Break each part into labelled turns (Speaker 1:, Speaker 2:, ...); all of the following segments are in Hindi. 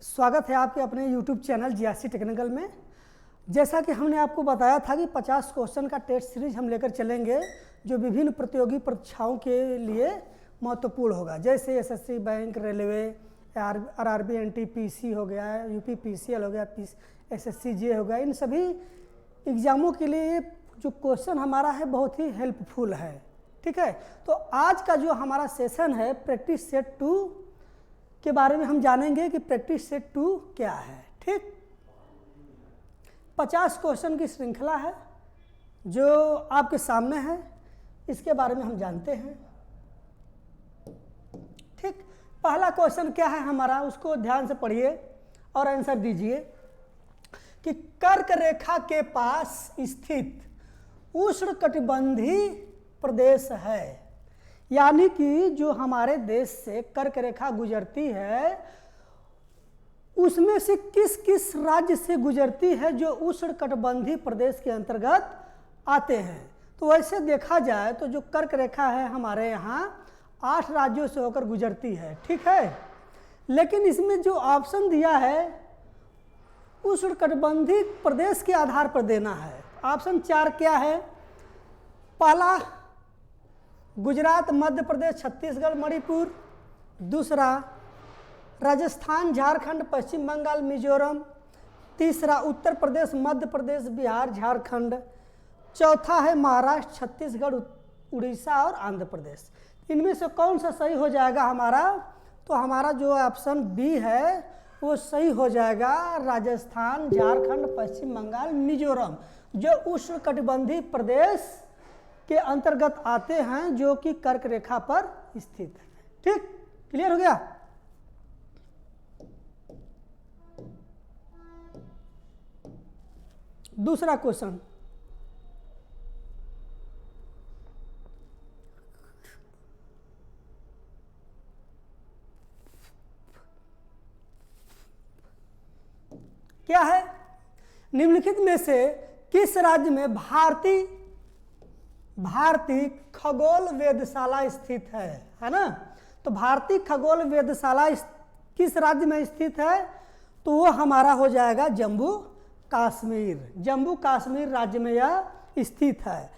Speaker 1: स्वागत है आपके अपने YouTube चैनल जीआरसी टेक्निकल में। जैसा कि हमने आपको बताया था कि 50 क्वेश्चन का टेस्ट सीरीज हम लेकर चलेंगे जो विभिन्न प्रतियोगी परीक्षाओं के लिए महत्वपूर्ण होगा, जैसे SSC, bank, railway, RRB, NTPC हो गया, यूपीपीसीएल हो गया, एसएससी जे हो गया। इन सभी एग्जामों के लिए जो क्वेश्चन हमारा है बहुत ही हेल्पफुल है। ठीक है, तो आज का जो हमारा सेशन है प्रैक्टिस सेट 2 के बारे में हम जानेंगे कि प्रैक्टिस सेट 2 क्या है। ठीक, 50 क्वेश्चन की श्रृंखला है जो आपके सामने है, इसके बारे में हम जानते हैं। ठीक, पहला क्वेश्चन क्या है हमारा, उसको ध्यान से पढ़िए और आंसर दीजिए कि कर्क रेखा के पास स्थित उष्णकटिबंधीय प्रदेश है, यानी कि जो हमारे देश से कर्क रेखा गुजरती है उसमें से किस किस राज्य से गुजरती है जो उष्णकटिबंधीय प्रदेश के अंतर्गत आते हैं। तो वैसे देखा जाए तो जो कर्क रेखा है हमारे यहाँ 8 राज्यों से होकर गुजरती है। ठीक है, लेकिन इसमें जो ऑप्शन दिया है उष्णकटिबंधीय प्रदेश के आधार पर देना है। ऑप्शन 4 क्या है? पहला गुजरात, मध्य प्रदेश, छत्तीसगढ़, मणिपुर। दूसरा राजस्थान, झारखंड, पश्चिम बंगाल, मिजोरम। तीसरा उत्तर प्रदेश, मध्य प्रदेश, बिहार, झारखंड। चौथा है महाराष्ट्र, छत्तीसगढ़, उड़ीसा और आंध्र प्रदेश। इनमें से कौन सा सही हो जाएगा हमारा? तो हमारा जो ऑप्शन बी है वो सही हो जाएगा, राजस्थान, झारखंड, पश्चिम बंगाल, मिजोरम, जो उष्णकटिबंधीय प्रदेश के अंतर्गत आते हैं जो कि कर्क रेखा पर स्थित है। ठीक, क्लियर हो गया? दूसरा क्वेश्चन, क्या है? निम्नलिखित में से किस राज्य में भारतीय खगोल वेधशाला स्थित है ना? तो भारतीय खगोल वेधशाला किस राज्य में स्थित है? तो वो हमारा हो जाएगा जम्मू कश्मीर। जम्मू कश्मीर राज्य में यह स्थित है।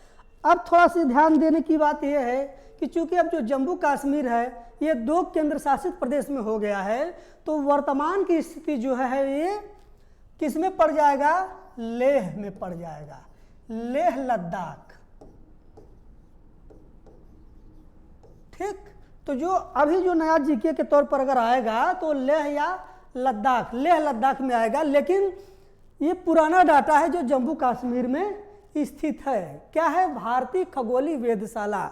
Speaker 1: अब थोड़ा सा ध्यान देने की बात यह है कि चूंकि अब जो जम्मू कश्मीर है ये 2 केंद्र शासित प्रदेश में हो गया है, तो वर्तमान की स्थिति जो है ये किस में पड़ जाएगा? लेह में पड़ जाएगा, लेह लद्दाख। ठीक, तो जो अभी जो नया जीके के तौर पर अगर आएगा तो लेह या लद्दाख, लेह लद्दाख में आएगा, लेकिन ये पुराना डाटा है जो जम्मू कश्मीर में स्थित है। क्या है? भारतीय खगोलीय वेधशाला।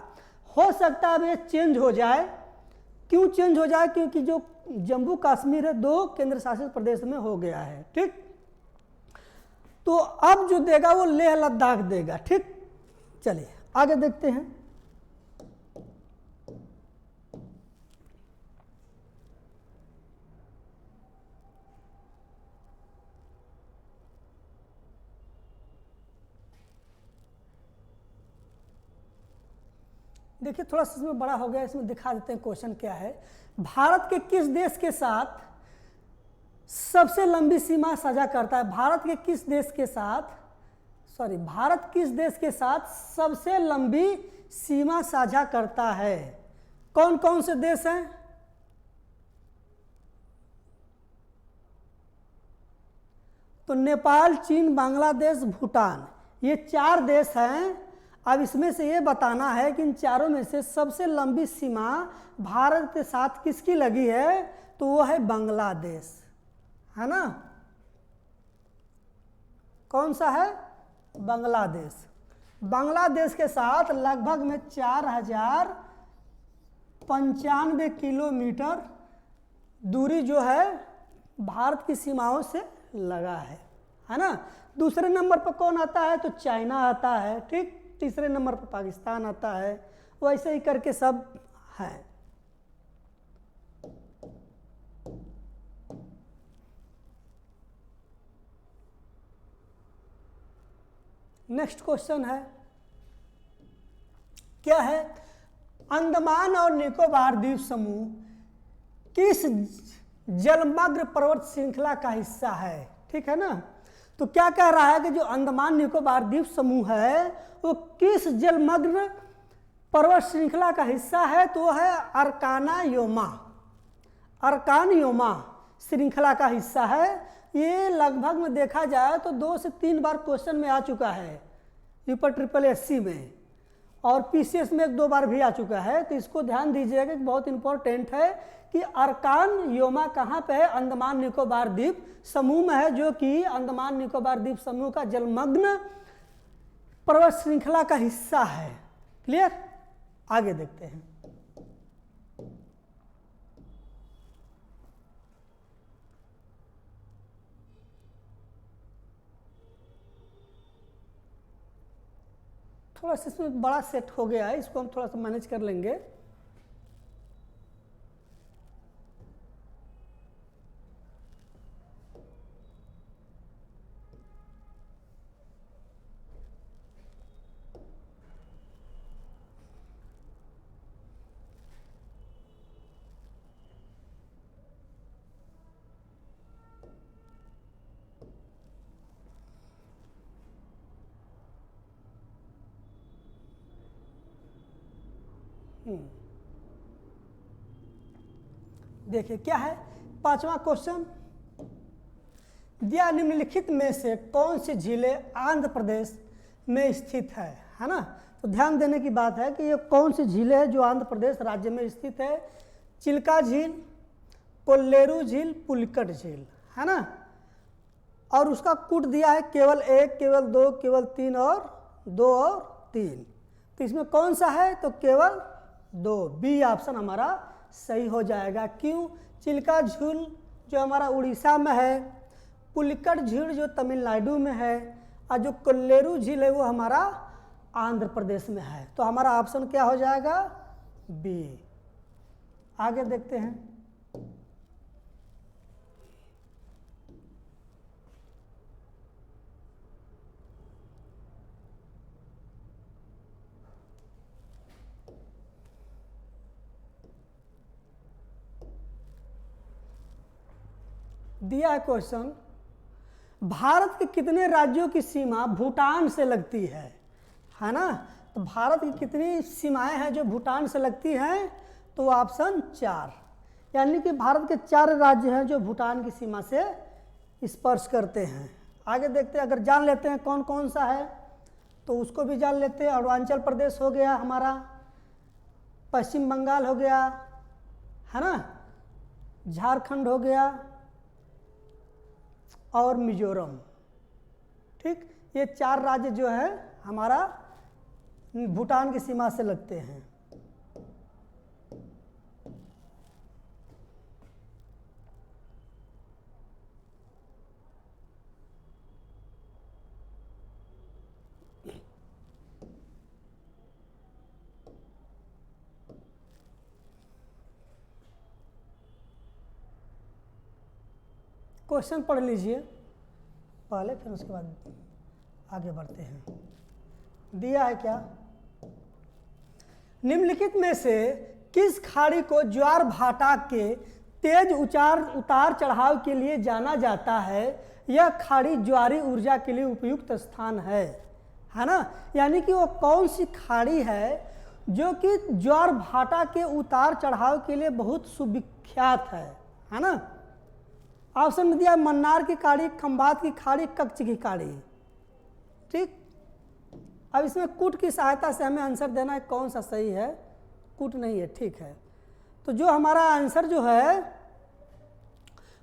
Speaker 1: हो सकता है अब ये चेंज हो जाए। क्यों चेंज हो जाए? क्योंकि जो जम्मू कश्मीर है 2 केंद्र शासित प्रदेश में हो गया है। ठीक, तो अब जो देगा वो लेह लद्दाख देगा। ठीक, चलिए आगे देखते हैं। देखिए थोड़ा सा इसमें बड़ा हो गया, इसमें दिखा देते हैं क्वेश्चन क्या है। भारत के किस देश के साथ सबसे लंबी सीमा साझा करता है? भारत किस देश के साथ सबसे लंबी सीमा साझा करता है? कौन कौन से देश हैं? तो नेपाल, चीन, बांग्लादेश, भूटान, ये 4 देश हैं। अब इसमें से ये बताना है कि इन चारों में से सबसे लंबी सीमा भारत के साथ किसकी लगी है? तो वो है बांग्लादेश, है ना? कौन सा है? बांग्लादेश। बांग्लादेश के साथ लगभग में 4095 किलोमीटर दूरी जो है भारत की सीमाओं से लगा है ना? दूसरे नंबर पर कौन आता है? तो चाइना आता है। ठीक, तीसरे नंबर पर पाकिस्तान आता है। वैसे ही करके सब है। नेक्स्ट क्वेश्चन है, क्या है? अंडमान और निकोबार द्वीप समूह किस जलमग्न पर्वत श्रृंखला का हिस्सा है। ठीक है ना। तो क्या कह रहा है कि जो अंडमान निकोबार द्वीप समूह है वो किस जलमग्न पर्वत श्रृंखला का हिस्सा है? तो वो है अर्कानयोमा। अर्कानयोमा श्रृंखला का हिस्सा है। ये लगभग में देखा जाए तो 2 से 3 बार क्वेश्चन में आ चुका है यूपर ट्रिपल एससी में, और पीसीएस में 1-2 बार भी आ चुका है। तो इसको ध्यान दीजिएगा कि बहुत इंपॉर्टेंट है कि अर्कानयोमा कहाँ पे है? अंडमान निकोबार द्वीप समूह में है, जो कि अंडमान निकोबार द्वीप समूह का जलमग्न पर्वत श्रृंखला का हिस्सा है। क्लियर? आगे देखते हैं। थोड़ा सा इसमें बड़ा सेट हो गया है, इसको हम थोड़ा सा मैनेज कर लेंगे। देखिए क्या है 5वां क्वेश्चन, दिया निम्नलिखित में से कौन सी झीलें आंध्र प्रदेश में स्थित है ना। तो ध्यान देने की बात है कि ये कौन सी झीलें हैं जो आंध्र प्रदेश राज्य में स्थित है? चिल्का झील, कोल्लेरू झील, पुलिकट झील, है ना। और उसका कूट दिया है केवल 1, केवल 2, केवल 3 और 2 और 3। तो इसमें कौन सा है? तो केवल 2, बी ऑप्शन हमारा सही हो जाएगा। क्यों? चिल्का झील जो हमारा उड़ीसा में है, पुलिकट झील जो तमिलनाडु में है, और जो कोल्लेरू झील है वो हमारा आंध्र प्रदेश में है। तो हमारा ऑप्शन क्या हो जाएगा? बी। आगे देखते हैं। दिया है क्वेश्चन, भारत के कितने राज्यों की सीमा भूटान से लगती है ना। तो भारत की कितनी सीमाएं हैं जो भूटान से लगती हैं? तो ऑप्शन 4, यानी कि भारत के 4 राज्य हैं जो भूटान की सीमा से स्पर्श करते हैं। आगे देखते हैं, अगर जान लेते हैं कौन कौन सा है तो उसको भी जान लेते हैं। अरुणाचल प्रदेश हो गया हमारा, पश्चिम बंगाल हो गया, है ना, झारखंड हो गया और मिजोरम। ठीक, ये 4 राज्य जो है हमारा भूटान की सीमा से लगते हैं। क्वेश्चन पढ़ लीजिए पहले, फिर उसके बाद आगे बढ़ते हैं। दिया है क्या, निम्नलिखित में से किस खाड़ी को ज्वार भाटा के तेज उतार चढ़ाव के लिए जाना जाता है? यह खाड़ी ज्वारी ऊर्जा के लिए उपयुक्त स्थान है ना। यानी कि वो कौन सी खाड़ी है जो कि ज्वार भाटा के उतार चढ़ाव के लिए बहुत सुविख्यात है ना। ऑप्शन में दिया मन्नार की खाड़ी, खंबात की खाड़ी, कच्छ की खाड़ी। ठीक, अब इसमें कूट की सहायता से हमें आंसर देना है कौन सा सही है। कूट नहीं है, ठीक है। तो जो हमारा आंसर जो है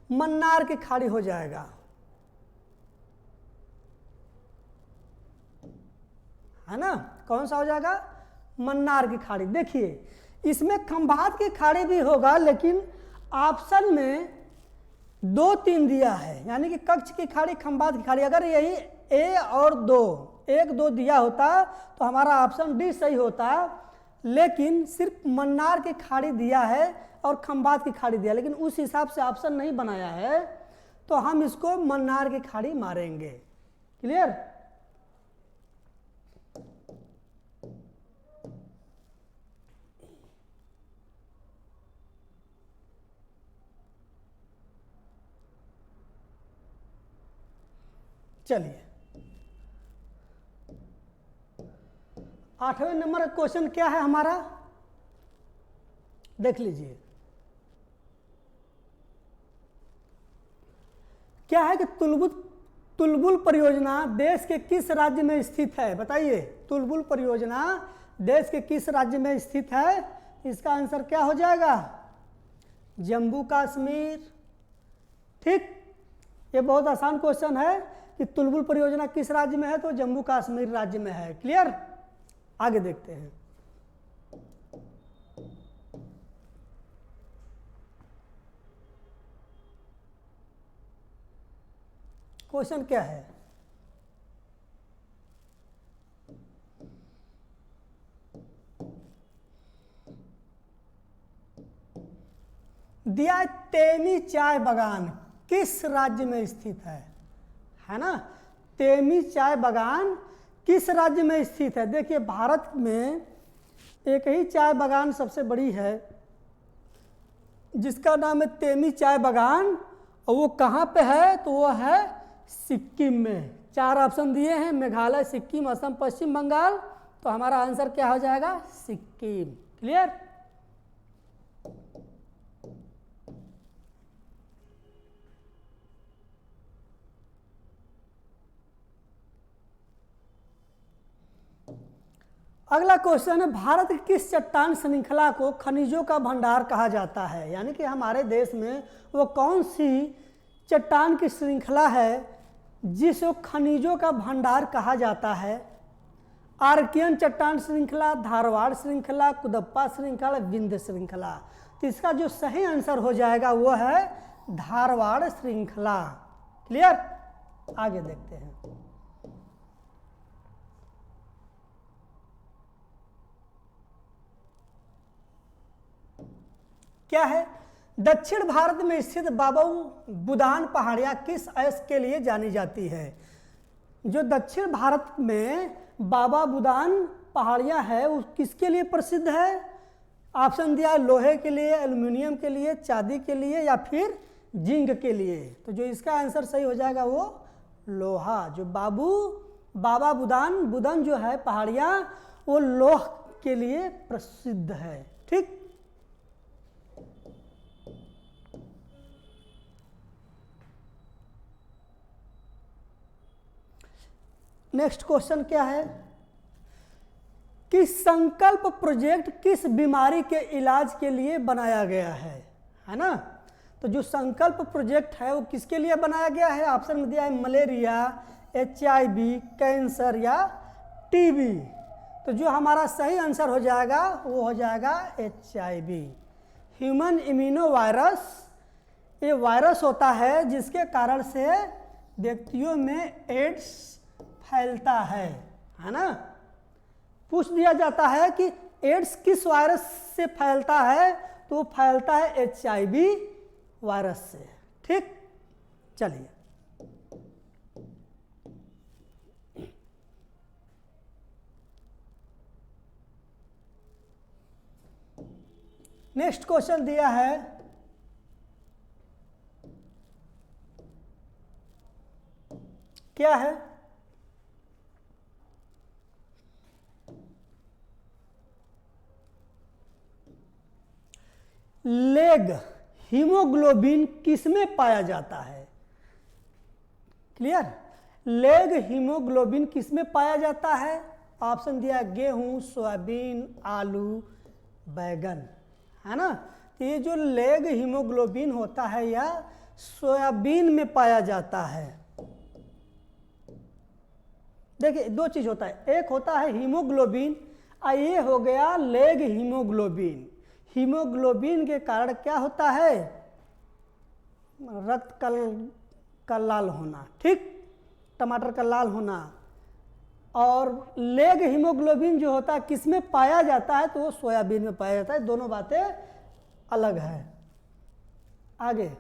Speaker 1: मन्नार की खाड़ी हो जाएगा, है ना। कौन सा हो जाएगा? मन्नार की खाड़ी। देखिए इसमें खंबात की खाड़ी भी होगा, लेकिन ऑप्शन में 2-3 दिया है, यानी कि कच्छ की खाड़ी, खंबात की खाड़ी। अगर यही ए और 1-2 दिया होता तो हमारा ऑप्शन डी सही होता, लेकिन सिर्फ मन्नार की खाड़ी दिया है और खंबात की खाड़ी दिया, लेकिन उस हिसाब से ऑप्शन नहीं बनाया है, तो हम इसको मन्नार की खाड़ी मारेंगे। क्लियर? चलिए 8वें नंबर का क्वेश्चन क्या है हमारा, देख लीजिए। क्या है कि तुलबुल परियोजना देश के किस राज्य में स्थित है, बताइए। तुलबुल परियोजना देश के किस राज्य में स्थित है, इसका आंसर क्या हो जाएगा, जम्मू कश्मीर। ठीक, ये बहुत आसान क्वेश्चन है कि तुलबुल परियोजना किस राज्य में है, तो जम्मू कश्मीर राज्य में है। क्लियर, आगे देखते हैं। क्वेश्चन क्या है, दिया तेमी चाय बागान किस राज्य में स्थित है ना। तेमी चाय बागान किस राज्य में स्थित है। देखिए भारत में एक ही चाय बागान सबसे बड़ी है जिसका नाम है तेमी चाय बागान, और वो कहाँ पे है, तो वो है सिक्किम में। 4 ऑप्शन दिए हैं, मेघालय, सिक्किम, असम, पश्चिम बंगाल, तो हमारा आंसर क्या हो जाएगा, सिक्किम। क्लियर, अगला क्वेश्चन है, भारत की किस चट्टान श्रृंखला को खनिजों का भंडार कहा जाता है। यानी कि हमारे देश में वो कौन सी चट्टान की श्रृंखला है जिसे खनिजों का भंडार कहा जाता है। आर्कियन चट्टान श्रृंखला, धारवाड़ श्रृंखला, कुदप्पा श्रृंखला, विंध्य श्रृंखला। तो इसका जो सही आंसर हो जाएगा वो है धारवाड़ श्रृंखला। क्लियर, आगे देखते हैं। क्या है, दक्षिण भारत में स्थित बाबा बुदान पहाड़ियाँ किस अयस्क के लिए जानी जाती है। जो दक्षिण भारत में बाबा बुदान पहाड़ियाँ है वो किसके लिए प्रसिद्ध है। ऑप्शन दिया लोहे के लिए, एल्युमिनियम के लिए, चांदी के लिए या फिर जिंक के लिए। तो जो इसका आंसर सही हो जाएगा वो लोहा। जो बाबा बुदान जो है पहाड़ियाँ वो लोह के लिए प्रसिद्ध है। ठीक, नेक्स्ट क्वेश्चन क्या है कि संकल्प प्रोजेक्ट किस बीमारी के इलाज के लिए बनाया गया है ना। तो जो संकल्प प्रोजेक्ट है वो किसके लिए बनाया गया है। ऑप्शन में दिया है मलेरिया, HIV, कैंसर या TB। तो जो हमारा सही आंसर हो जाएगा वो हो जाएगा HIV, ह्यूमन इम्यूनो वायरस। ये वायरस होता है जिसके कारण से व्यक्तियों में एड्स फैलता है ना। पूछ दिया जाता है कि एड्स किस वायरस से फैलता है, तो वो फैलता है HIV वायरस से। ठीक, चलिए नेक्स्ट क्वेश्चन दिया है, क्या है, लेग हीमोग्लोबिन किसमें पाया जाता है। क्लियर, लेग हीमोग्लोबिन किसमें पाया जाता है। ऑप्शन दिया गेहूं, सोयाबीन, आलू, बैगन, है ना। तो ये जो लेग हीमोग्लोबिन होता है यह सोयाबीन में पाया जाता है। देखिए 2 चीज होता है, एक होता है हीमोग्लोबिन और ये हो गया लेग हीमोग्लोबिन। हीमोग्लोबिन के कारण क्या होता है, रक्त का लाल होना। ठीक, टमाटर का लाल होना। और लेग हीमोग्लोबिन जो होता है किसमें पाया जाता है, तो वो सोयाबीन में पाया जाता है। दोनों बातें अलग है। आगे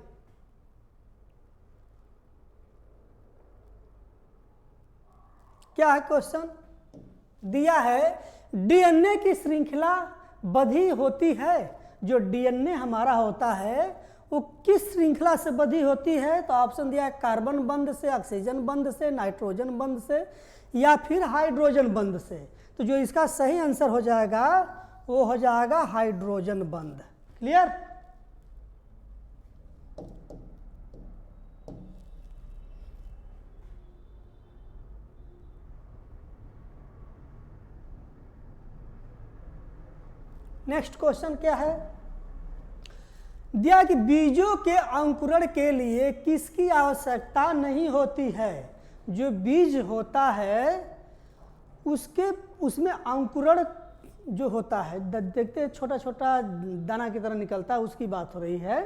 Speaker 1: क्या है क्वेश्चन दिया है, DNA की श्रृंखला बधी होती है। जो DNA हमारा होता है वो किस श्रृंखला से बंधी होती है? तो ऑप्शन दिया है कार्बन बंध से, ऑक्सीजन बंध से, नाइट्रोजन बंध से या फिर हाइड्रोजन बंध से। तो जो इसका सही आंसर हो जाएगा वो हो जाएगा हाइड्रोजन बंध। क्लियर? नेक्स्ट क्वेश्चन क्या है? दिया कि बीजों के अंकुरण के लिए किसकी आवश्यकता नहीं होती है? जो बीज होता है उसमें अंकुरण जो होता है, देखते हैं छोटा छोटा दाना की तरह निकलता है, उसकी बात हो रही है।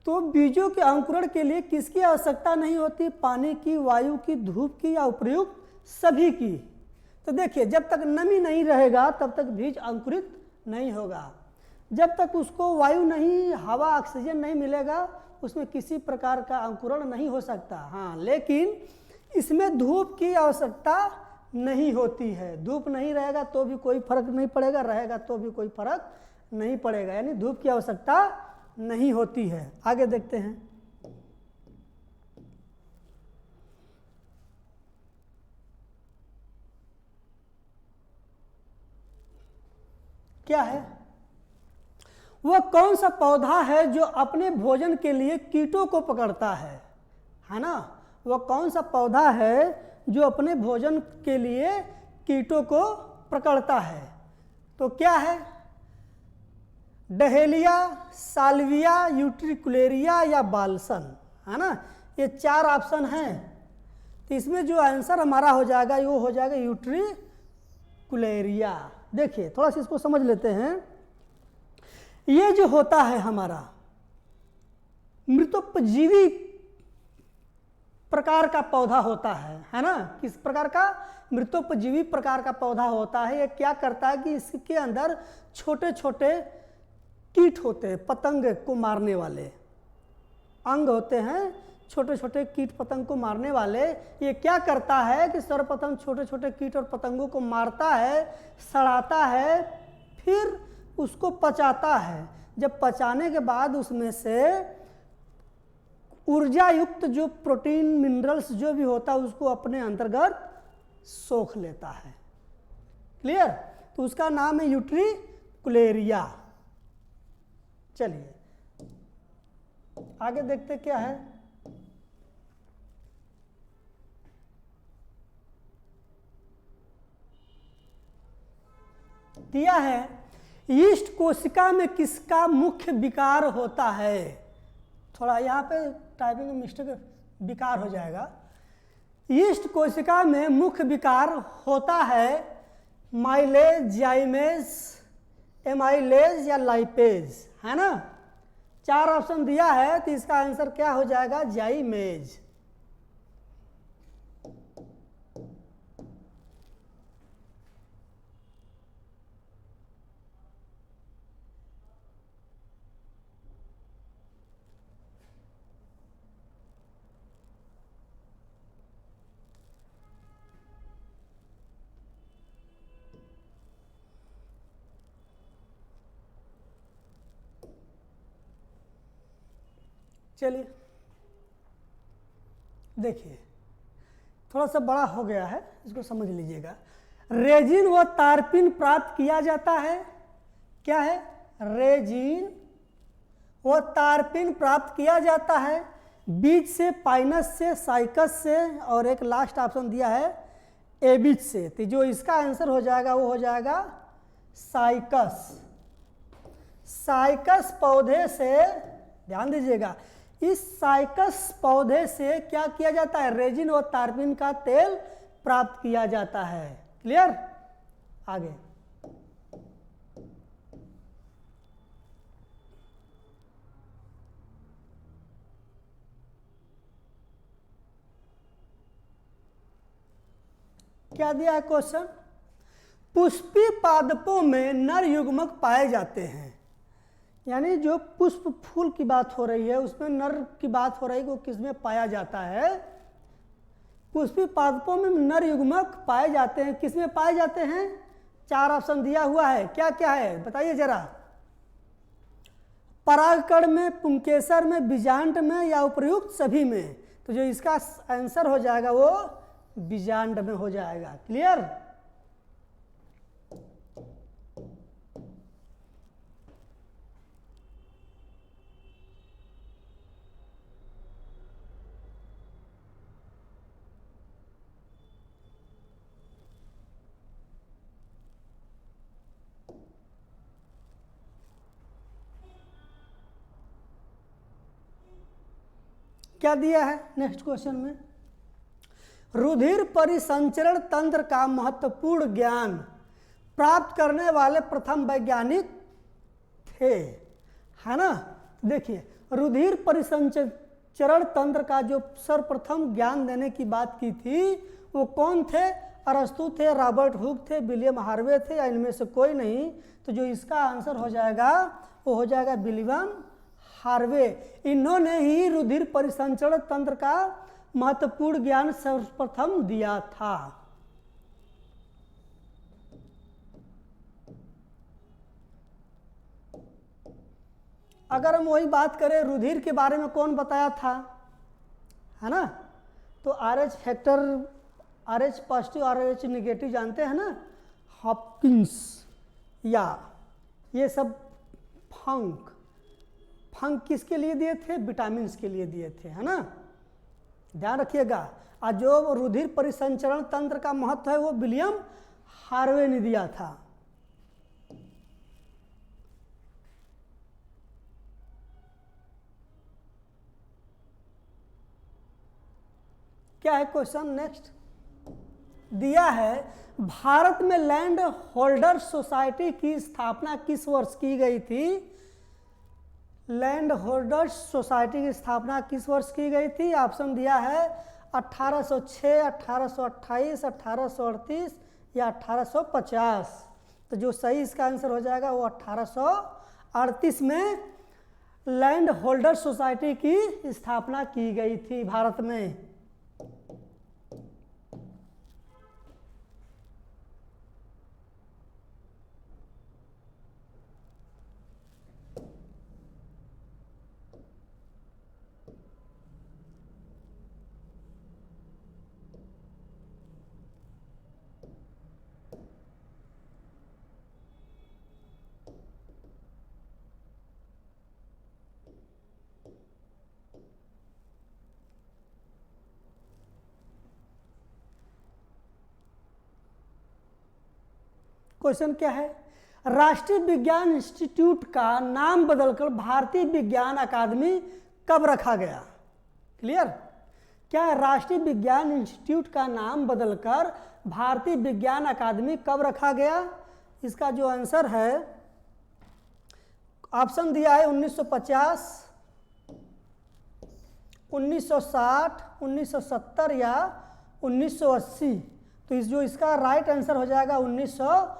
Speaker 1: तो बीजों के अंकुरण के लिए किसकी आवश्यकता नहीं होती? पानी की, वायु की, धूप की या उपयुक्त सभी की। तो देखिए, जब तक नमी नहीं रहेगा तब तक बीज अंकुरित नहीं होगा। जब तक उसको वायु नहीं, हवा, ऑक्सीजन नहीं मिलेगा उसमें किसी प्रकार का अंकुरण नहीं हो सकता। हाँ, लेकिन इसमें धूप की आवश्यकता नहीं होती है। धूप नहीं रहेगा तो भी कोई फर्क नहीं पड़ेगा, रहेगा तो भी कोई फर्क नहीं पड़ेगा, यानी धूप की आवश्यकता नहीं होती है। आगे देखते हैं। क्या है? वह कौन सा पौधा है जो अपने भोजन के लिए कीटों को पकड़ता है ना? वह कौन सा पौधा है जो अपने भोजन के लिए कीटों को पकड़ता है? तो क्या है? डहेलिया, साल्विया, यूट्रिकुलेरिया या बाल्सन, है ना? ये 4 ऑप्शन हैं। तो इसमें जो आंसर हमारा हो जाएगा वो हो जाएगा यूट्रिकुलेरिया। देखिए, थोड़ा सा इसको समझ लेते हैं। ये जो होता है हमारा मृतोपजीवी प्रकार का पौधा होता है ना? किस प्रकार का? मृतोपजीवी प्रकार का पौधा होता है। ये क्या करता है कि इसके अंदर छोटे छोटे कीट होते हैं, पतंग को मारने वाले अंग होते हैं, छोटे छोटे कीट पतंग को मारने वाले। ये क्या करता है कि सर्वप्रथम छोटे छोटे कीट और पतंगों को मारता है, सड़ाता है, फिर उसको पचाता है। जब पचाने के बाद उसमें से ऊर्जा युक्त जो प्रोटीन, मिनरल्स जो भी होता है उसको अपने अंतर्गत सोख लेता है। क्लियर? तो उसका नाम है यूट्रिकुलेरिया। चलिए आगे देखते क्या है। दिया है यीस्ट कोशिका में किसका मुख्य विकार होता है? थोड़ा यहाँ पे टाइपिंग में मिस्टेक, विकार हो जाएगा। यीस्ट कोशिका में मुख्य विकार होता है माइलेज, जाइमेज, एमाइलेज या लाइपेज, है ना? 4 ऑप्शन दिया है, तो इसका आंसर क्या हो जाएगा? जाइमेज। चलिए देखिए, थोड़ा सा बड़ा हो गया है, इसको समझ लीजिएगा। रेजिन व तारपिन प्राप्त किया जाता है। क्या है? रेजिन व तारपिन प्राप्त किया जाता है बीज से, पाइनस से, साइकस से, और एक लास्ट ऑप्शन दिया है एबिज से। तो जो इसका आंसर हो जाएगा वो हो जाएगा साइकस। साइकस पौधे से, ध्यान दीजिएगा, इस साइकस पौधे से क्या किया जाता है? रेजिन और तारपिन का तेल प्राप्त किया जाता है। क्लियर? आगे क्या दिया है क्वेश्चन? पुष्पी पादपों में नर युग्मक पाए जाते हैं। यानी जो पुष्प फूल की बात हो रही है उसमें नर की बात हो रही है, वो किसमें पाया जाता है? पुष्पी पादपों में नर युग्मक पाए जाते हैं। किसमें पाए जाते हैं? 4 ऑप्शन दिया हुआ है, क्या क्या है बताइए जरा। परागकण में, पुंकेसर में, बीजांड में या उपर्युक्त सभी में? तो जो इसका आंसर हो जाएगा वो बीजांड में हो जाएगा। क्लियर? क्या दिया है नेक्स्ट क्वेश्चन में? रुधिर परिसंचरण तंत्र का महत्वपूर्ण ज्ञान प्राप्त करने वाले प्रथम वैज्ञानिक थे, है ना? देखिए, रुधिर परिसंचरण तंत्र का जो सर्वप्रथम ज्ञान देने की बात की थी वो कौन थे? अरस्तु थे, रॉबर्ट हुक थे, विलियम हार्वे थे, या इनमें से कोई नहीं? तो जो इसका आंसर हो जाएगा वो हो जाएगा विलियम हार्वे। इन्होंने ही रुधिर परिसंचरण तंत्र का महत्वपूर्ण ज्ञान सर्वप्रथम दिया था। अगर हम वही बात करें रुधिर के बारे में कौन बताया था, है ना? तो RH factor, RH positive, RH negative जानते हैं ना, हॉपकिंस, या ये सब फंक किसके लिए दिए थे? विटामिन के लिए दिए थे, है ना? ध्यान रखिएगा। और जो रुधिर परिसंचरण तंत्र का महत्व है वो विलियम हार्वे ने दिया था। क्या है क्वेश्चन नेक्स्ट? दिया है भारत में लैंड होल्डर सोसाइटी की स्थापना किस वर्ष की गई थी? लैंड होल्डर्स सोसाइटी की स्थापना किस वर्ष की गई थी? ऑप्शन दिया है 1806, 1828, 1838 या 1850। तो जो सही इसका आंसर हो जाएगा वो 1838 में लैंड होल्डर सोसाइटी की स्थापना की गई थी भारत में। क्वेश्चन क्या है? राष्ट्रीय विज्ञान इंस्टीट्यूट का नाम बदलकर भारतीय विज्ञान अकादमी कब रखा गया? क्लियर? क्या है? राष्ट्रीय विज्ञान इंस्टीट्यूट का नाम बदलकर भारतीय विज्ञान अकादमी कब रखा गया? इसका जो आंसर है ऑप्शन दिया है 1950, 1960, 1970 या 1980। तो जो इसका राइट आंसर हो जाएगा 1970।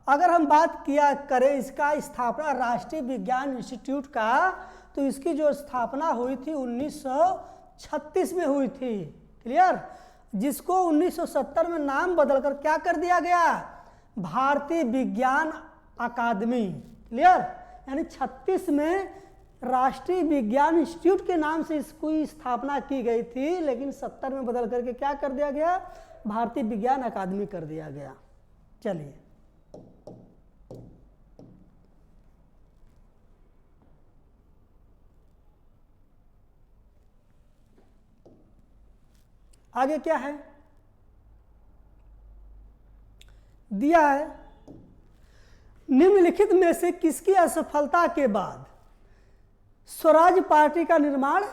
Speaker 1: अगर हम बात किया करें इसका स्थापना राष्ट्रीय विज्ञान इंस्टीट्यूट का, तो इसकी जो स्थापना हुई थी 1936 में हुई थी। क्लियर? जिसको 1970 में नाम बदलकर क्या कर दिया गया? भारतीय विज्ञान अकादमी। क्लियर? यानी 36 में राष्ट्रीय विज्ञान इंस्टीट्यूट के नाम से इसकी स्थापना की गई थी, लेकिन 70 में बदल करके क्या कर दिया गया? भारतीय विज्ञान अकादमी कर दिया गया। चलिए आगे क्या है? दिया है निम्नलिखित में से किसकी असफलता के बाद स्वराज पार्टी का निर्माण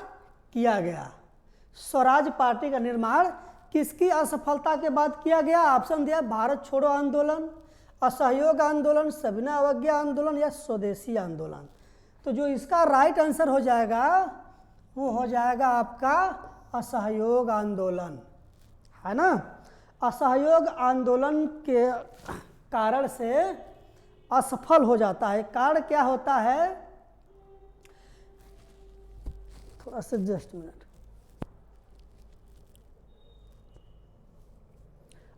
Speaker 1: किया गया? स्वराज पार्टी का निर्माण किसकी असफलता के बाद किया गया? ऑप्शन दिया भारत छोड़ो आंदोलन, असहयोग आंदोलन, सविनय अवज्ञा आंदोलन या स्वदेशी आंदोलन। तो जो इसका राइट आंसर हो जाएगा वो हो जाएगा आपका असहयोग आंदोलन, है ना? असहयोग आंदोलन के कारण से असफल हो जाता है। कारण क्या होता है? थोड़ा सा जस्ट मिनट।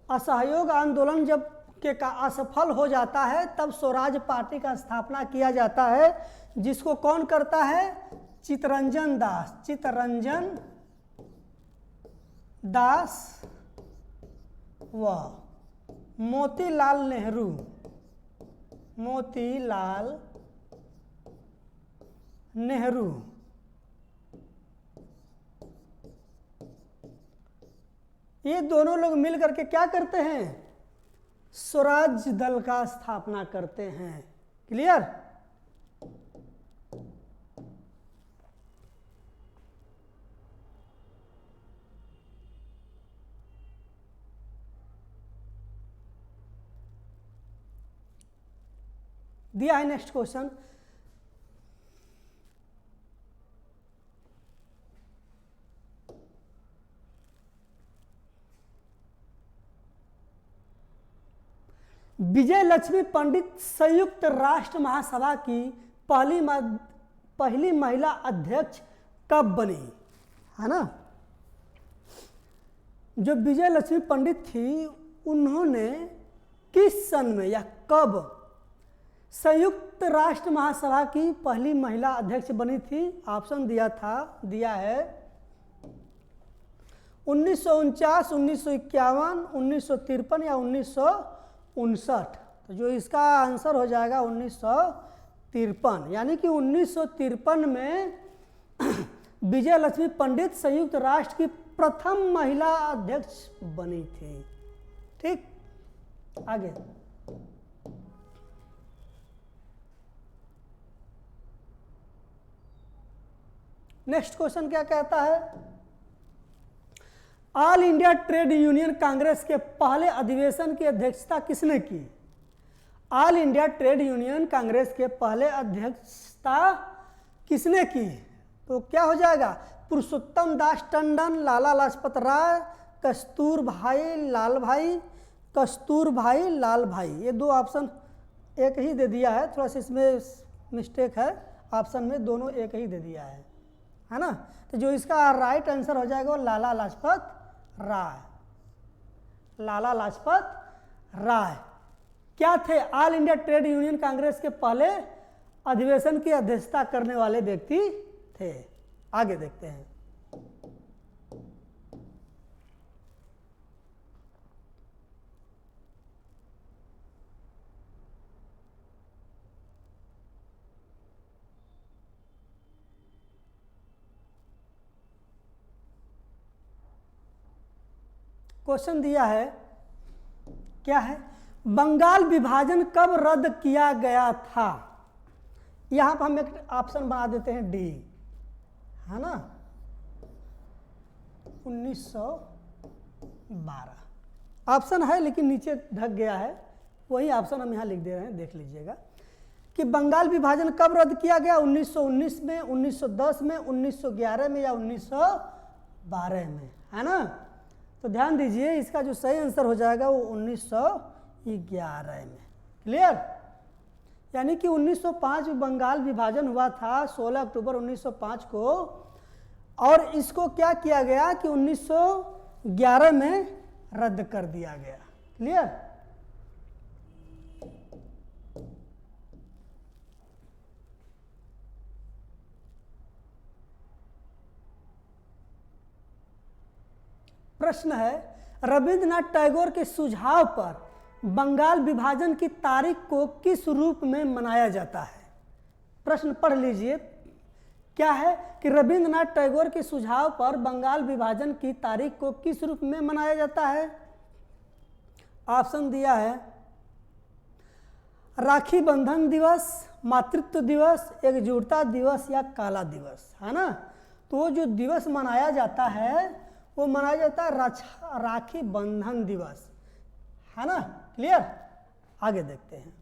Speaker 1: असहयोग आंदोलन जब के का असफल हो जाता है तब स्वराज पार्टी का स्थापना किया जाता है, जिसको कौन करता है? चित्तरंजन दास, चित्तरंजन दास व मोतीलाल नेहरू, मोतीलाल नेहरू। ये दोनों लोग मिल करके क्या करते हैं? स्वराज दल का स्थापना करते हैं। क्लियर? दिया है नेक्स्ट क्वेश्चन। विजय लक्ष्मी पंडित संयुक्त राष्ट्र महासभा की पहली महिला अध्यक्ष कब बनी? है ना? जो विजय लक्ष्मी पंडित थी, उन्होंने किस सन में या कब संयुक्त राष्ट्र महासभा की पहली महिला अध्यक्ष बनी थी? ऑप्शन दिया है 1949, 1951, 1953 या 1959। तो जो इसका आंसर हो जाएगा 1953, यानी कि 1953 में विजय लक्ष्मी पंडित संयुक्त राष्ट्र की प्रथम महिला अध्यक्ष बनी थी। ठीक, आगे। नेक्स्ट क्वेश्चन क्या कहता है? All India trade union Congress के पहले अधिवेशन की अध्यक्षता किसने की? All India trade union Congress के पहले अध्यक्षता किसने की? तो क्या हो जाएगा? पुरुषोत्तम दास टंडन, लाला लाजपत राय, कस्तूरभाई लाल भाई। ये दो ऑप्शन एक ही दे दिया है, थोड़ा सा इसमें मिस्टेक है, ऑप्शन में दोनों एक ही दे दिया है ना? तो जो इसका राइट आंसर हो जाएगा वो लाला लाजपत राय। लाला लाजपत राय क्या थे? All India trade union Congress के पहले अधिवेशन की अध्यक्षता करने वाले व्यक्ति थे। आगे देखते हैं। क्वेश्चन दिया है, क्या है? बंगाल विभाजन कब रद्द किया गया था? यहां पर हम एक ऑप्शन बना देते हैं डी, है ना? 1912 ऑप्शन है, लेकिन नीचे ढक गया है, वही ऑप्शन हम यहां लिख दे रहे हैं, देख लीजिएगा कि बंगाल विभाजन कब रद्द किया गया? 1919 में, 1910 में, 1911 में या 1912 में, है ना? तो ध्यान दीजिए, इसका जो सही आंसर हो जाएगा वो 1911 में। क्लियर? यानी कि 1905 में बंगाल विभाजन हुआ था 16 अक्टूबर 1905 को, और इसको क्या किया गया कि 1911 में रद्द कर दिया गया। क्लियर? प्रश्न है, रविंद्रनाथ टैगोर के सुझाव पर बंगाल विभाजन की तारीख को किस रूप में मनाया जाता है? प्रश्न पढ़ लीजिए, क्या है कि रविंद्रनाथ टैगोर के सुझाव पर बंगाल विभाजन की तारीख को किस रूप में मनाया जाता है? ऑप्शन दिया है राखी बंधन दिवस, मातृत्व दिवस, एकजुटता दिवस या काला दिवस, है ना? तो वो जो दिवस मनाया जाता है वो मनाया जाता है राखी बंधन दिवस, है ना? क्लियर? आगे देखते हैं।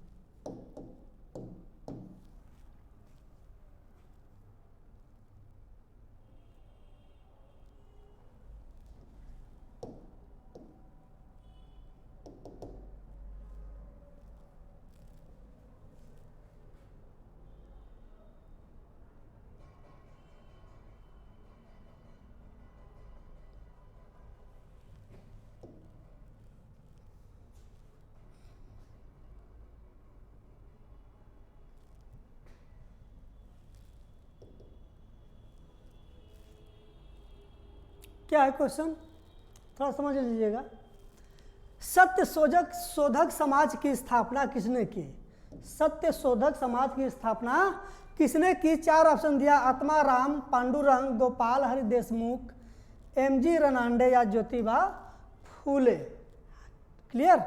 Speaker 1: क्या है क्वेश्चन, थोड़ा समझ लीजिएगा। सत्य शोधक समाज की स्थापना किसने की? सत्य शोधक समाज की स्थापना किसने की? 4 ऑप्शन दिया, आत्माराम, पांडुरंग, गोपाल हरि देशमुख, एमजी रनांडे या ज्योतिबा फूले। क्लियर?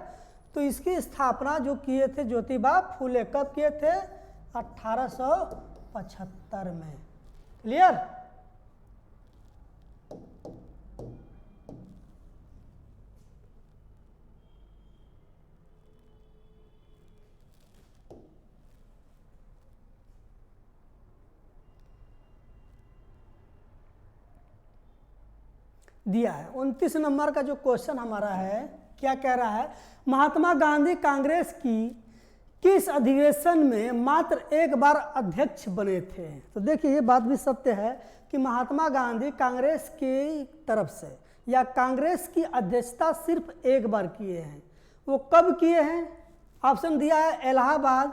Speaker 1: तो इसकी स्थापना जो किए थे ज्योतिबा फूले, कब किए थे? 1875 में। क्लियर? दिया है। 29 नंबर का जो क्वेश्चन हमारा है, क्या कह रहा है? महात्मा गांधी कांग्रेस की किस अधिवेशन में मात्र एक बार अध्यक्ष बने थे? तो देखिए ये बात भी सत्य है कि महात्मा गांधी कांग्रेस की तरफ से या कांग्रेस की अध्यक्षता सिर्फ एक बार किए हैं। वो कब किए हैं? ऑप्शन दिया है इलाहाबाद,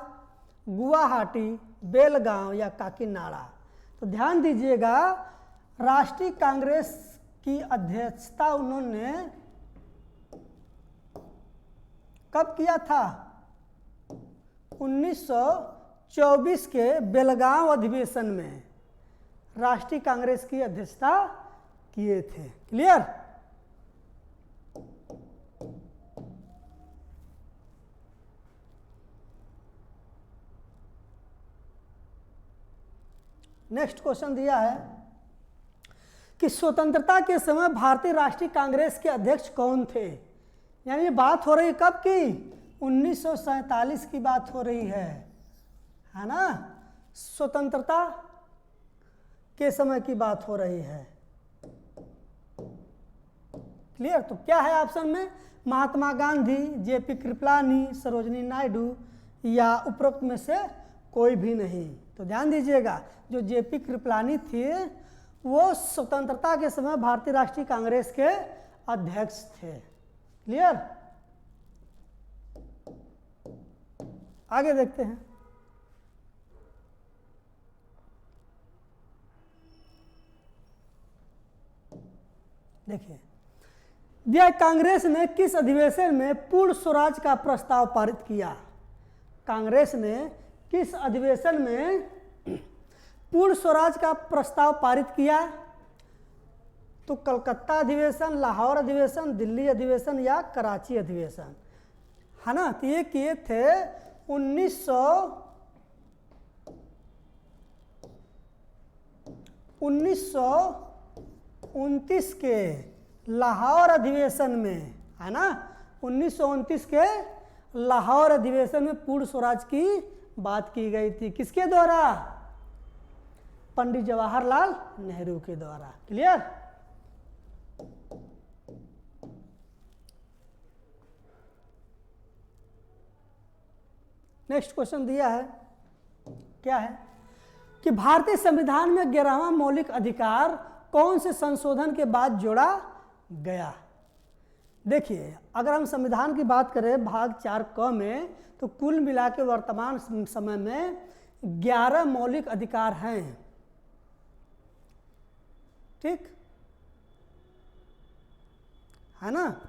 Speaker 1: गुवाहाटी, बेलगांव या काकीनाडा। तो ध्यान दीजिएगा, राष्ट्रीय कांग्रेस की अध्यक्षता उन्होंने कब किया था? 1924 के बेलगांव अधिवेशन में राष्ट्रीय कांग्रेस की अध्यक्षता किए थे। क्लियर? नेक्स्ट क्वेश्चन दिया है कि स्वतंत्रता के समय भारतीय राष्ट्रीय कांग्रेस के अध्यक्ष कौन थे? यानी ये बात हो रही कब की? 1947 की बात हो रही है ना? स्वतंत्रता के समय की बात हो रही है। क्लियर? तो क्या है ऑप्शन में? महात्मा गांधी, जेपी कृपलानी, सरोजिनी नायडू या उपरोक्त में से कोई भी नहीं। तो ध्यान दीजिएगा, जो जेपी कृपलानी थे वो स्वतंत्रता के समय भारतीय राष्ट्रीय कांग्रेस के अध्यक्ष थे। क्लियर? आगे देखते हैं। देखिए दिया, कांग्रेस ने किस अधिवेशन में पूर्ण स्वराज का प्रस्ताव पारित किया? कांग्रेस ने किस अधिवेशन में पूर्ण स्वराज का प्रस्ताव पारित किया? तो कलकत्ता अधिवेशन, लाहौर अधिवेशन, दिल्ली अधिवेशन या कराची अधिवेशन, है ना? तो ये किए थे 1929 के लाहौर अधिवेशन में, है ना? 1929 के लाहौर अधिवेशन में पूर्ण स्वराज की बात की गई थी। किसके द्वारा? पंडित जवाहरलाल नेहरू के द्वारा। क्लियर? नेक्स्ट क्वेश्चन दिया है, क्या है कि भारतीय संविधान में 11वां मौलिक अधिकार कौन से संशोधन के बाद जोड़ा गया? देखिए, अगर हम संविधान की बात करें भाग 4 क में, तो कुल मिला के वर्तमान समय में 11 मौलिक अधिकार हैं। ठीक है ना?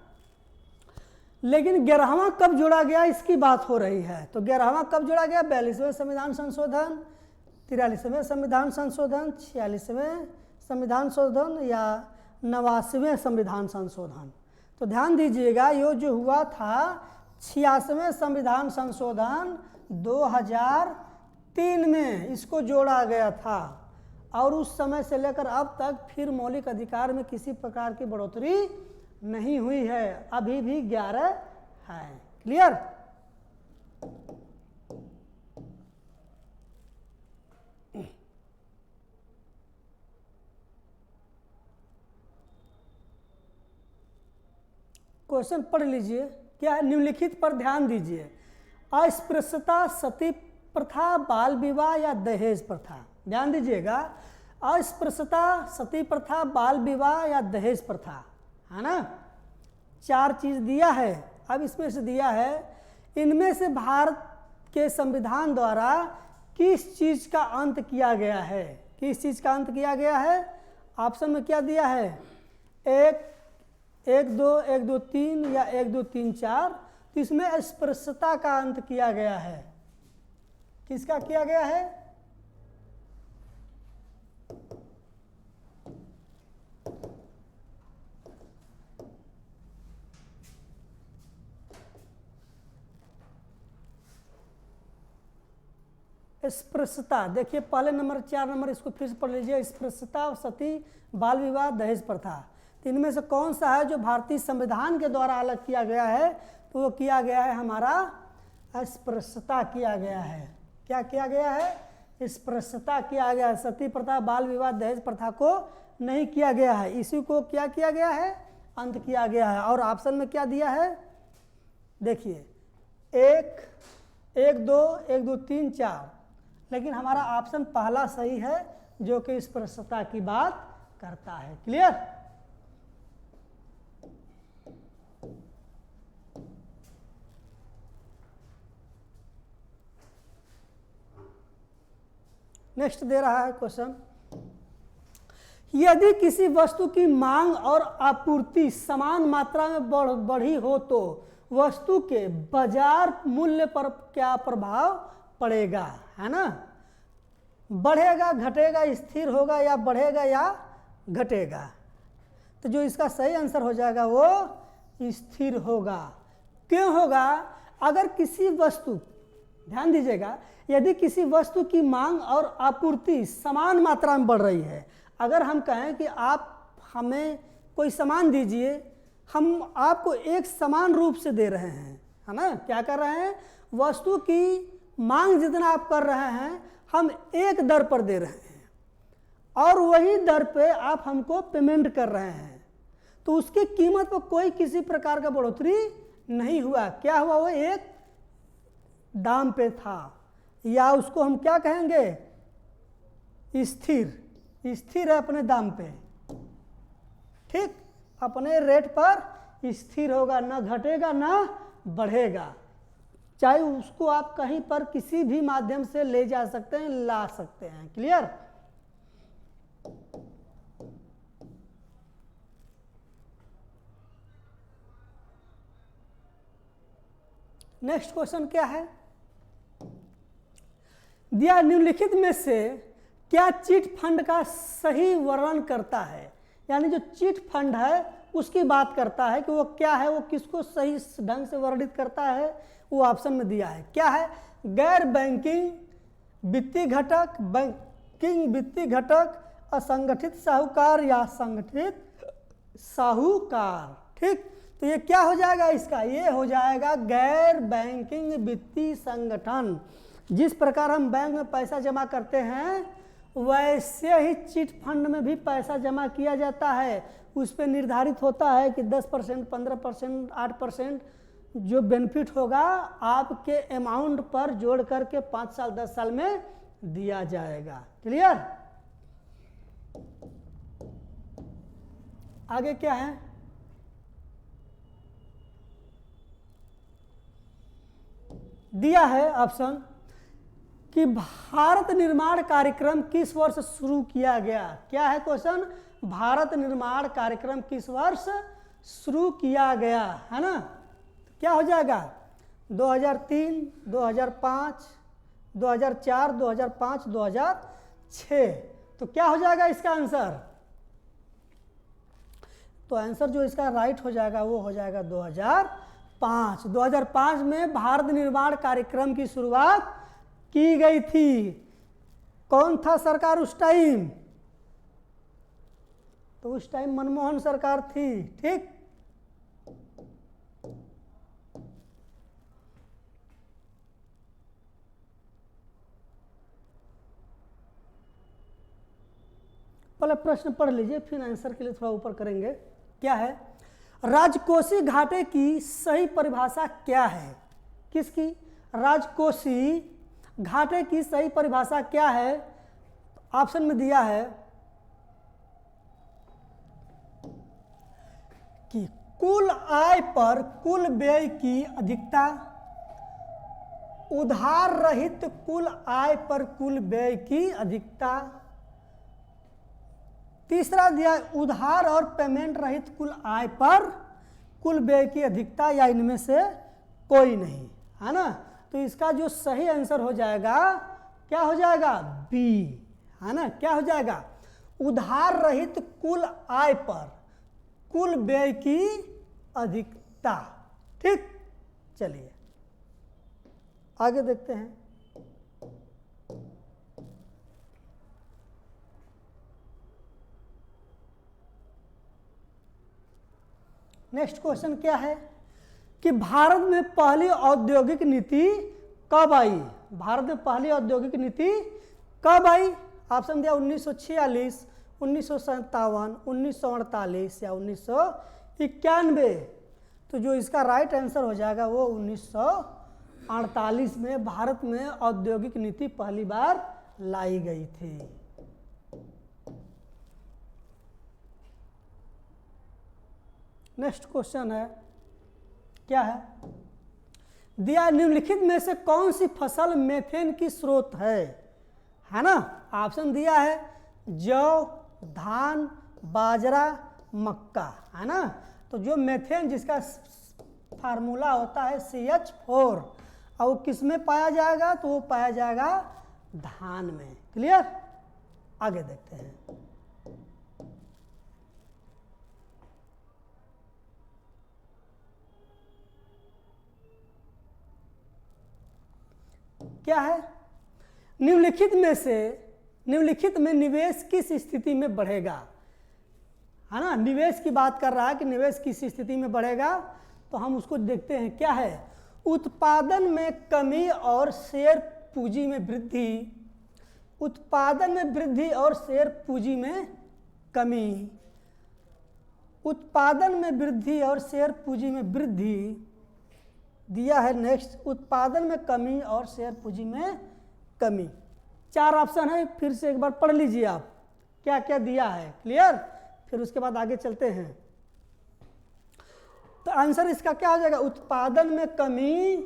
Speaker 1: लेकिन 11वां कब जोड़ा गया इसकी बात हो रही है। तो 11वां कब जोड़ा गया? 42वें संविधान संशोधन, 43वें संविधान संशोधन, 46वें संविधान संशोधन या 89वें संविधान संशोधन। तो ध्यान दीजिएगा, ये जो हुआ था 86वें संविधान संशोधन 2003 में इसको जोड़ा गया था, और उस समय से लेकर अब तक फिर मौलिक अधिकार में किसी प्रकार की बढ़ोतरी नहीं हुई है, अभी भी 11 है। क्लियर? क्वेश्चन पढ़ लीजिए, क्या है? निम्नलिखित पर ध्यान दीजिए। अस्पृश्यता, सती प्रथा, बाल विवाह या दहेज प्रथा। ध्यान दीजिएगा, अस्पृश्यता, सती प्रथा, बाल विवाह या दहेज प्रथा, है ना? 4 चीज दिया है। अब इसमें से दिया है, इनमें से भारत के संविधान द्वारा किस चीज का अंत किया गया है? किस चीज का अंत किया गया है? ऑप्शन में क्या दिया है? 1 2 1 2 3 या 1 2 3 4, तो इसमें स्पर्शता का अंत किया गया है। किसका किया गया है? स्पृश्यता। देखिए पहले नंबर 4 नंबर इसको फिर से पढ़ लीजिए। स्पृश्यता, सती, बाल विवाह, दहेज प्रथा। तो इनमें से कौन सा है जो भारतीय संविधान के द्वारा अलग किया गया है? तो वो किया गया है हमारा स्पृश्यता किया गया है। क्या किया गया है? स्पृश्यता किया गया है। सती प्रथा, बाल विवाह, दहेज प्रथा को नहीं किया गया है। इसी को क्या किया गया है? अंत किया गया है। और ऑप्शन में क्या दिया है? देखिए 1 2 1 2 3 4, लेकिन हमारा ऑप्शन पहला सही है जो कि स्पृश्यता की बात करता है। क्लियर? नेक्स्ट दे रहा है क्वेश्चन, यदि किसी वस्तु की मांग और आपूर्ति समान मात्रा में बढ़ी हो तो वस्तु के बाजार मूल्य पर क्या प्रभाव पड़ेगा? है ना? बढ़ेगा, घटेगा, स्थिर होगा, या बढ़ेगा या घटेगा? तो जो इसका सही आंसर हो जाएगा वो स्थिर होगा। क्यों होगा? अगर किसी वस्तु, ध्यान दीजिएगा, यदि किसी वस्तु की मांग और आपूर्ति समान मात्रा में बढ़ रही है, अगर हम कहें कि आप हमें कोई सामान दीजिए, हम आपको एक समान रूप से दे रहे हैं, है ना? क्या कर रहे हैं? वस्तु की मांग जितना आप कर रहे हैं हम एक दर पर दे रहे हैं और वही दर पे आप हमको पेमेंट कर रहे हैं, तो उसकी कीमत पर कोई किसी प्रकार का बढ़ोतरी नहीं हुआ। क्या हुआ? वो एक दाम पे था, या उसको हम क्या कहेंगे? स्थिर। स्थिर है अपने दाम पे, ठीक, अपने रेट पर स्थिर होगा, ना घटेगा ना बढ़ेगा। चाहे उसको आप कहीं पर किसी भी माध्यम से ले जा सकते हैं, ला सकते हैं। क्लियर? नेक्स्ट क्वेश्चन क्या है? दिया निम्नलिखित में से क्या चिट फंड का सही वर्णन करता है? यानी जो चिट फंड है उसकी बात करता है कि वो क्या है, वो किसको सही ढंग से वर्णित करता है, वो ऑप्शन में दिया है। क्या है? गैर बैंकिंग वित्तीय घटक, बैंकिंग वित्तीय घटक, असंगठित साहूकार या संगठित साहूकार। ठीक, तो ये क्या हो जाएगा इसका? ये हो जाएगा गैर बैंकिंग वित्तीय संगठन। जिस प्रकार हम बैंक में पैसा जमा करते हैं वैसे ही चिट फंड में भी पैसा जमा किया जाता है। उस पर निर्धारित होता है कि 10%, 15%, 8% जो बेनिफिट होगा आपके अमाउंट पर जोड़ करके 5 साल 10 साल में दिया जाएगा। क्लियर? आगे क्या है? दिया है ऑप्शन कि भारत निर्माण कार्यक्रम किस वर्ष शुरू किया गया। क्या है क्वेश्चन? भारत निर्माण कार्यक्रम किस वर्ष शुरू किया गया, है ना? क्या हो जाएगा? 2003, 2005, 2004, 2005, 2006। तो क्या हो जाएगा इसका आंसर? तो आंसर जो इसका राइट हो जाएगा वो हो जाएगा 2005। 2005 में भारत निर्माण कार्यक्रम की शुरुआत की गई थी। कौन था सरकार उस टाइम? तो उस टाइम मनमोहन सरकार थी। ठीक, पहले प्रश्न पढ़ लीजिए फिर आंसर के लिए थोड़ा ऊपर करेंगे। क्या है? राजकोषीय घाटे की सही परिभाषा क्या है? किसकी? राजकोषीय घाटे की सही परिभाषा क्या है? ऑप्शन में दिया है कि कुल आय पर कुल व्यय की अधिकता, उधार रहित कुल आय पर कुल व्यय की अधिकता, तीसरा दिया उधार और पेमेंट रहित कुल आय पर कुल व्यय की अधिकता या इनमें से कोई नहीं, है ना। तो इसका जो सही आंसर हो जाएगा क्या हो जाएगा, बी, है ना। क्या हो जाएगा, उधार रहित कुल आय पर कुल व्यय की अधिकता। ठीक, चलिए आगे देखते हैं। नेक्स्ट क्वेश्चन क्या है कि भारत में पहली औद्योगिक नीति कब आई। भारत में पहली औद्योगिक नीति कब आई। ऑप्शन दिया 1946, 1957, 1948 या 1991। तो जो इसका राइट आंसर हो जाएगा वो 1948 में भारत में औद्योगिक नीति पहली बार लाई गई थी। नेक्स्ट क्वेश्चन है, क्या है दिया निम्नलिखित में से कौन सी फसल मेथेन की स्रोत है ना। ऑप्शन दिया है जौ, धान, बाजरा, मक्का, है ना। तो जो मेथेन जिसका फार्मूला होता है CH4 और वो किस में पाया जाएगा, तो वो पाया जाएगा धान में। क्लियर, आगे देखते हैं। क्या है, निम्नलिखित में निवेश किस स्थिति में बढ़ेगा, है ना। निवेश की बात कर रहा है कि निवेश किस स्थिति में बढ़ेगा, तो हम उसको देखते हैं। क्या है, उत्पादन में कमी और शेयर पूंजी में वृद्धि। उत्पादन में वृद्धि और शेयर पूंजी में कमी। उत्पादन में वृद्धि और शेयर पूंजी में वृद्धि दिया है। नेक्स्ट, उत्पादन में कमी और शेयर पूंजी में कमी। 4 ऑप्शन है, फिर से एक बार पढ़ लीजिए आप क्या क्या दिया है। क्लियर, फिर उसके बाद आगे चलते हैं। तो आंसर इसका क्या हो जाएगा, उत्पादन में कमी,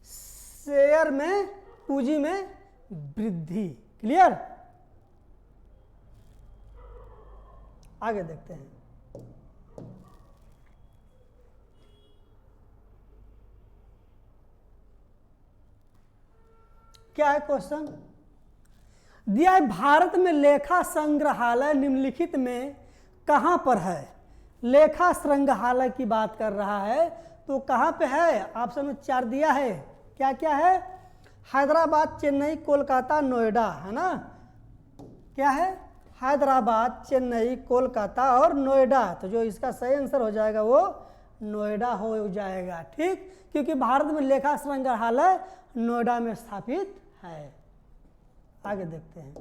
Speaker 1: शेयर में पूंजी में वृद्धि। क्लियर, आगे देखते हैं। क्या है क्वेश्चन दिया है, भारत में लेखा संग्रहालय निम्नलिखित में कहां पर है। लेखा संग्रहालय की बात कर रहा है, तो कहां पे है। ऑप्शन में 4 दिया है। क्या क्या है, हैदराबाद, चेन्नई, कोलकाता, नोएडा, है ना। क्या है, हैदराबाद, चेन्नई, कोलकाता और नोएडा। तो जो इसका सही आंसर हो जाएगा वो नोएडा हो जाएगा। ठीक, क्योंकि भारत में लेखा संग्रहालय नोएडा में स्थापित है। आगे देखते हैं।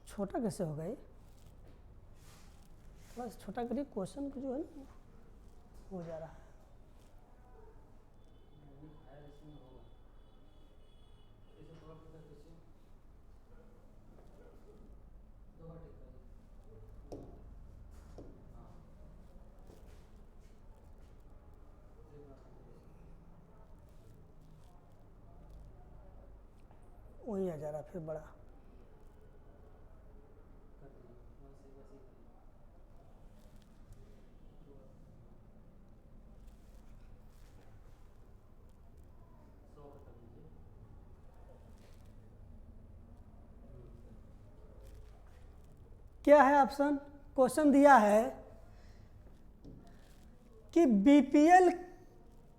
Speaker 1: छोटा कैसे हो गई, थोड़ा सा छोटा करिए क्वेश्चन को, जो है ना हो जा रहा है। वही आ जा रहा फिर बड़ा। क्या है ऑप्शन, क्वेश्चन दिया है कि बीपीएल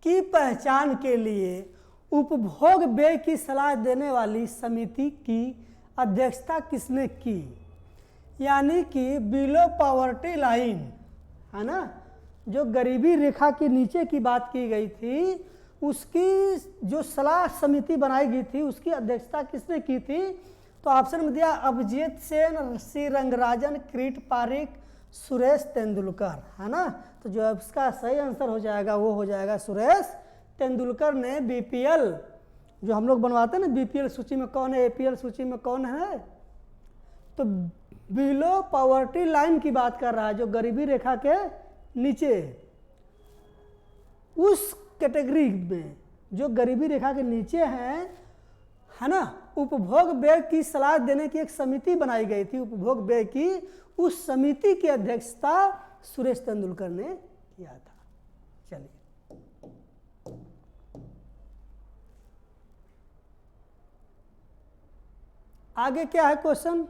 Speaker 1: की पहचान के लिए उपभोग व्यय की सलाह देने वाली समिति की अध्यक्षता किसने की। यानी कि बिलो पॉवर्टी लाइन, है ना, जो गरीबी रेखा के नीचे की बात की गई थी, उसकी जो सलाह समिति बनाई गई थी उसकी अध्यक्षता किसने की थी। तो ऑप्शन में दिया अभिजीत सेन, सी रंगराजन, किरीट पारिक, सुरेश तेंदुलकर, है ना। तो जो इसका सही आंसर हो जाएगा वो हो जाएगा सुरेश तेंदुलकर ने बीपीएल, जो हम लोग बनवाते हैं ना, बीपीएल सूची में कौन है, एपीएल सूची में कौन है, तो बिलो पॉवर्टी लाइन की बात कर रहा है, जो गरीबी रेखा के नीचे, उस कैटेगरी में जो गरीबी रेखा के नीचे हैं, है ना, उपभोग व्यय की सलाह देने की एक समिति बनाई गई थी, उपभोग व्यय की, उस समिति की अध्यक्षता सुरेश तेंदुलकर ने किया था। चलिए आगे क्या है क्वेश्चन?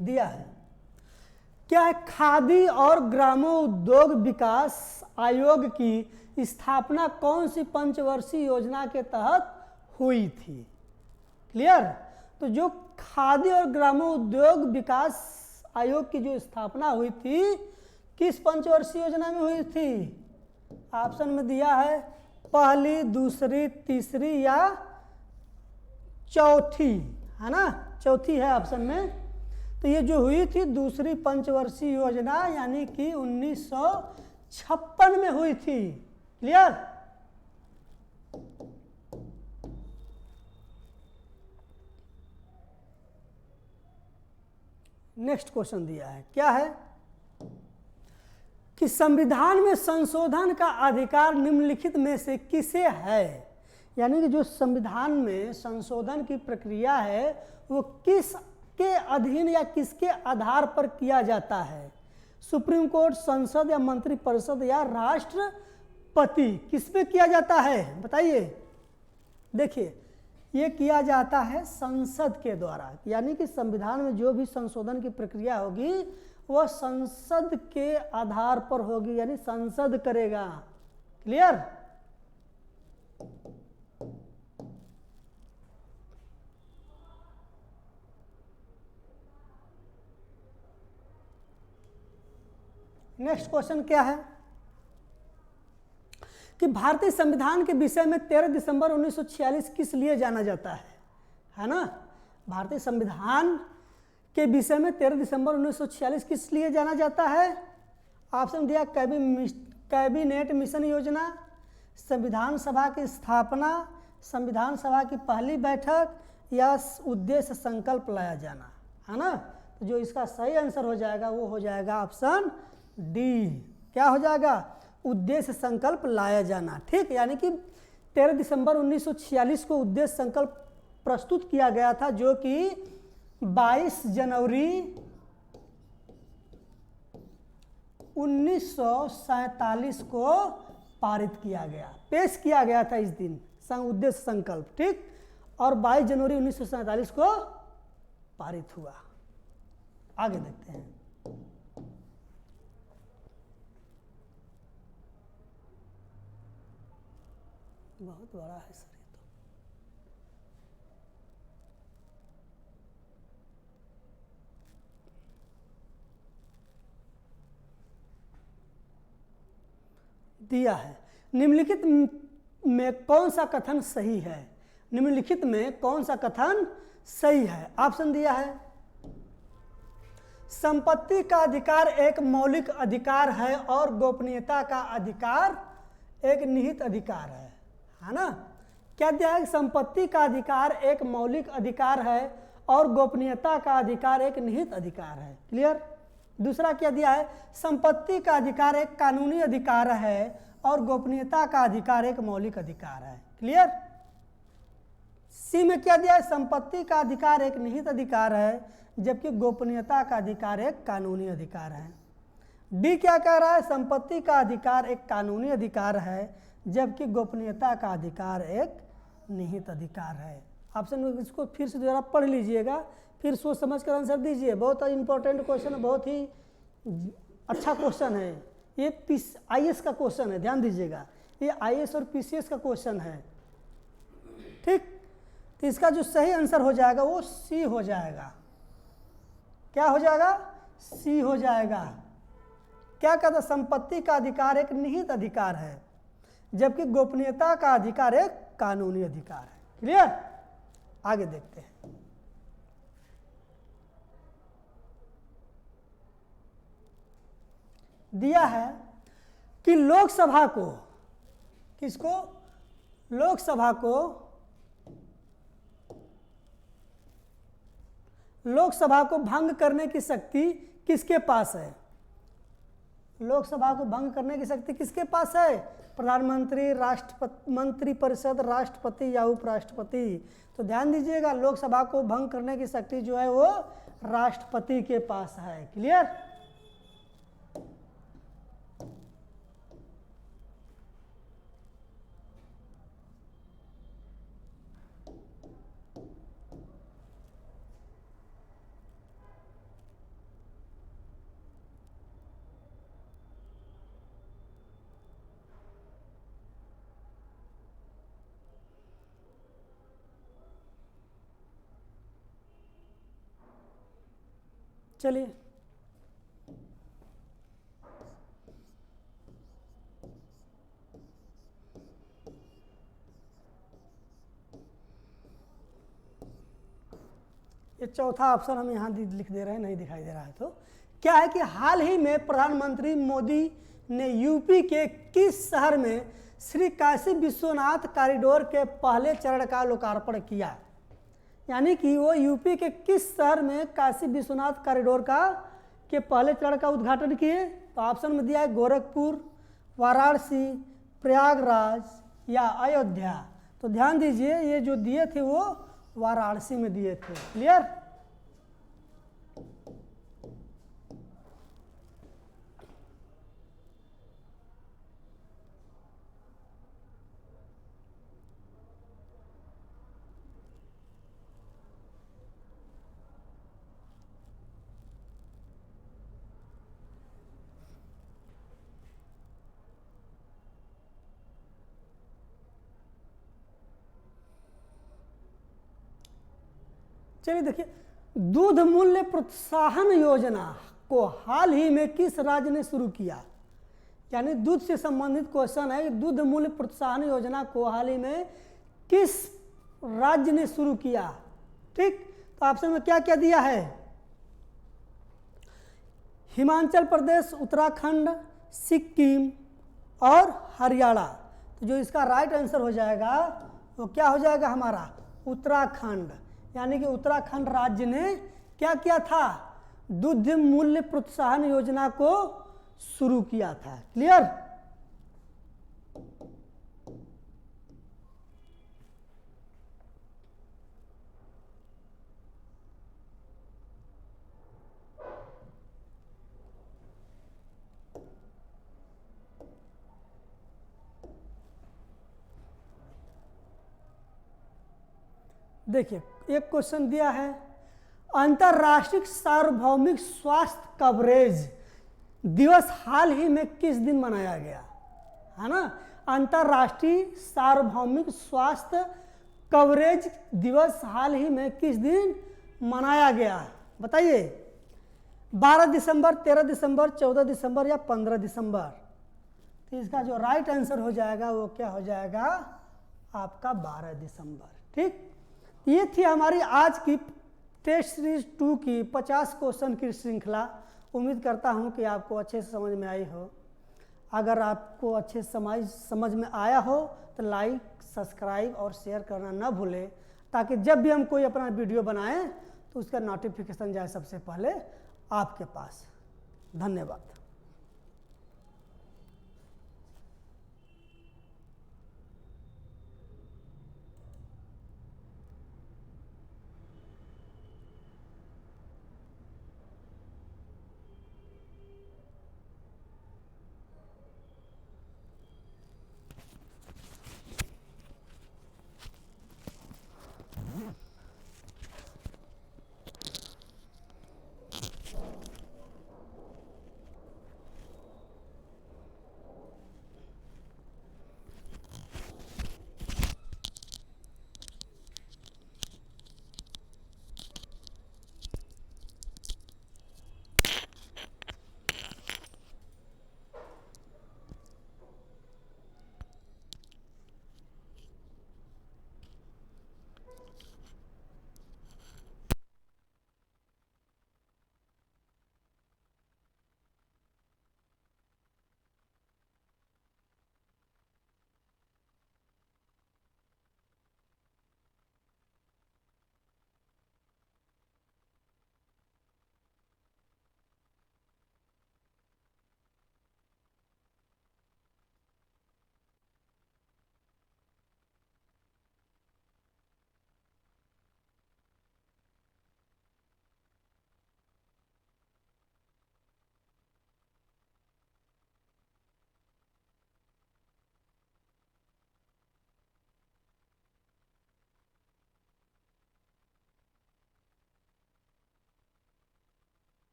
Speaker 1: दिया है, क्या है? खादी और ग्रामोद्योग विकास आयोग की स्थापना कौन सी पंचवर्षीय योजना के तहत हुई थी? क्लियर? तो जो खादी और ग्रामोद्योग विकास आयोग की जो स्थापना हुई थी, किस पंचवर्षीय योजना में हुई थी? ऑप्शन में दिया है पहली, दूसरी, तीसरी या चौथी, है ना, चौथी है ऑप्शन में। तो ये जो हुई थी दूसरी पंचवर्षीय योजना, यानी कि 1956 में हुई थी। क्लियर? नेक्स्ट क्वेश्चन दिया है, क्या है कि संविधान में संशोधन का अधिकार निम्नलिखित में से किसे है? यानी कि जो संविधान में संशोधन की प्रक्रिया है वो किस के अधीन या किसके आधार पर किया जाता है? सुप्रीम कोर्ट, संसद या मंत्रिपरिषद या राष्ट्रपति? किस पे किया जाता है बताइए? देखिए, ये किया जाता है संसद के द्वारा, यानी कि संविधान में जो भी संशोधन की प्रक्रिया होगी वह संसद के आधार पर होगी, यानी संसद करेगा। क्लियर? नेक्स्ट क्वेश्चन क्या है कि भारतीय संविधान के विषय में 13 दिसंबर 1946 किस लिए जाना जाता है ना? भारतीय संविधान के विषय में 13 दिसंबर 1946 किस लिए जाना जाता है? ऑप्शन दिया कैबिनेट मिशन योजना, संविधान सभा की स्थापना, संविधान सभा की पहली बैठक या उद्देश्य संकल्प लाया जाना, है ना? तो जो इसका सही आंसर हो जाएगा वो हो जाएगा ऑप्शन डी। क्या हो जाएगा? उद्देश्य संकल्प लाया जाना। ठीक, यानी कि 13 दिसंबर 1946 को उद्देश्य संकल्प प्रस्तुत किया गया था, जो कि 22 जनवरी 1947 को पारित किया गया, पेश किया गया था इस दिन उद्देश्य संकल्प। ठीक, और 22 जनवरी 1947 को पारित हुआ। आगे देखते हैं। बहुत बड़ा है सर ये तो। दिया है, निम्नलिखित में कौन सा कथन सही है? निम्नलिखित में कौन सा कथन सही है? ऑप्शन दिया है संपत्ति का अधिकार एक मौलिक अधिकार है और गोपनीयता का अधिकार एक निहित अधिकार है ना? क्या दिया है? संपत्ति का अधिकार एक मौलिक अधिकार है और गोपनीयता का अधिकार एक निहित अधिकार है। क्लियर? दूसरा क्या दिया है? संपत्ति का अधिकार एक कानूनी अधिकार है और गोपनीयता का अधिकार एक मौलिक अधिकार है। क्लियर? सी में क्या दिया है? संपत्ति का अधिकार एक निहित अधिकार है जबकि गोपनीयता का अधिकार एक कानूनी अधिकार है। डी क्या कह रहा है? संपत्ति का अधिकार एक कानूनी अधिकार है जबकि गोपनीयता का अधिकार एक निहित अधिकार है। ऑप्शन में इसको फिर से दोबारा पढ़ लीजिएगा, फिर सोच समझ कर आंसर दीजिए। बहुत इंपॉर्टेंट क्वेश्चन है, बहुत ही अच्छा क्वेश्चन है ये। IAS का क्वेश्चन है, ध्यान दीजिएगा, ये IAS और PCS का क्वेश्चन है। ठीक, तो इसका जो सही आंसर हो जाएगा वो सी हो जाएगा। क्या हो जाएगा? सी हो जाएगा। क्या कहता? संपत्ति का अधिकार एक निहित अधिकार है जबकि गोपनीयता का अधिकार एक कानूनी अधिकार है। क्लियर? आगे देखते हैं। दिया है कि लोकसभा को, किसको? लोकसभा को लोकसभा को भंग करने की शक्ति किसके पास है? लोकसभा को भंग करने की शक्ति किसके पास है? प्रधानमंत्री, राष्ट्रपति, मंत्रिपरिषद, राष्ट्रपति या उपराष्ट्रपति। तो ध्यान दीजिएगा, लोकसभा को भंग करने की शक्ति जो है वो राष्ट्रपति के पास है। क्लियर? चलिए ये चौथा ऑप्शन हम यहाँ लिख दे रहे हैं, नहीं दिखाई दे रहा है। तो क्या है कि हाल ही में प्रधानमंत्री मोदी ने यूपी के किस शहर में श्री काशी विश्वनाथ कॉरिडोर के पहले चरण का लोकार्पण किया? यानी कि वो यूपी के किस शहर में काशी विश्वनाथ कॉरिडोर के पहले चरण का उद्घाटन किए? तो ऑप्शन में दिया है गोरखपुर, वाराणसी, प्रयागराज या अयोध्या। तो ध्यान दीजिए, ये जो दिए थे वो वाराणसी में दिए थे। क्लियर? चलिए देखिए, दूध मूल्य प्रोत्साहन योजना को हाल ही में किस राज्य ने शुरू किया? यानी दूध से संबंधित क्वेश्चन है। दूध मूल्य प्रोत्साहन योजना को हाल ही में किस राज्य ने शुरू किया? ठीक, तो ऑप्शन में क्या क्या दिया है? हिमाचल प्रदेश, उत्तराखंड, सिक्किम और हरियाणा। तो जो इसका राइट आंसर हो जाएगा वो क्या हो जाएगा हमारा? उत्तराखंड। यानी कि उत्तराखंड राज्य ने क्या किया था? दूध मूल्य प्रोत्साहन योजना को शुरू किया था। क्लियर? देखिए, एक क्वेश्चन दिया है, अंतर्राष्ट्रीय सार्वभौमिक स्वास्थ्य कवरेज दिवस हाल ही में किस दिन मनाया गया? है ना, अंतर्राष्ट्रीय सार्वभौमिक स्वास्थ्य कवरेज दिवस हाल ही में किस दिन मनाया गया? बताइए। 12 दिसंबर, 13 दिसंबर, 14 दिसंबर या 15 दिसंबर? तो इसका जो राइट आंसर हो जाएगा वो क्या हो जाएगा? आपका 12 दिसंबर। ठीक, ये थी हमारी आज की टेस्ट सीरीज 2 की 50 क्वेश्चन की श्रृंखला। उम्मीद करता हूँ कि आपको अच्छे से समझ में आई हो। अगर आपको अच्छे समझ में आया हो तो लाइक, सब्सक्राइब और शेयर करना ना भूलें, ताकि जब भी हम कोई अपना वीडियो बनाएं तो उसका नोटिफिकेशन जाए सबसे पहले आपके पास। धन्यवाद।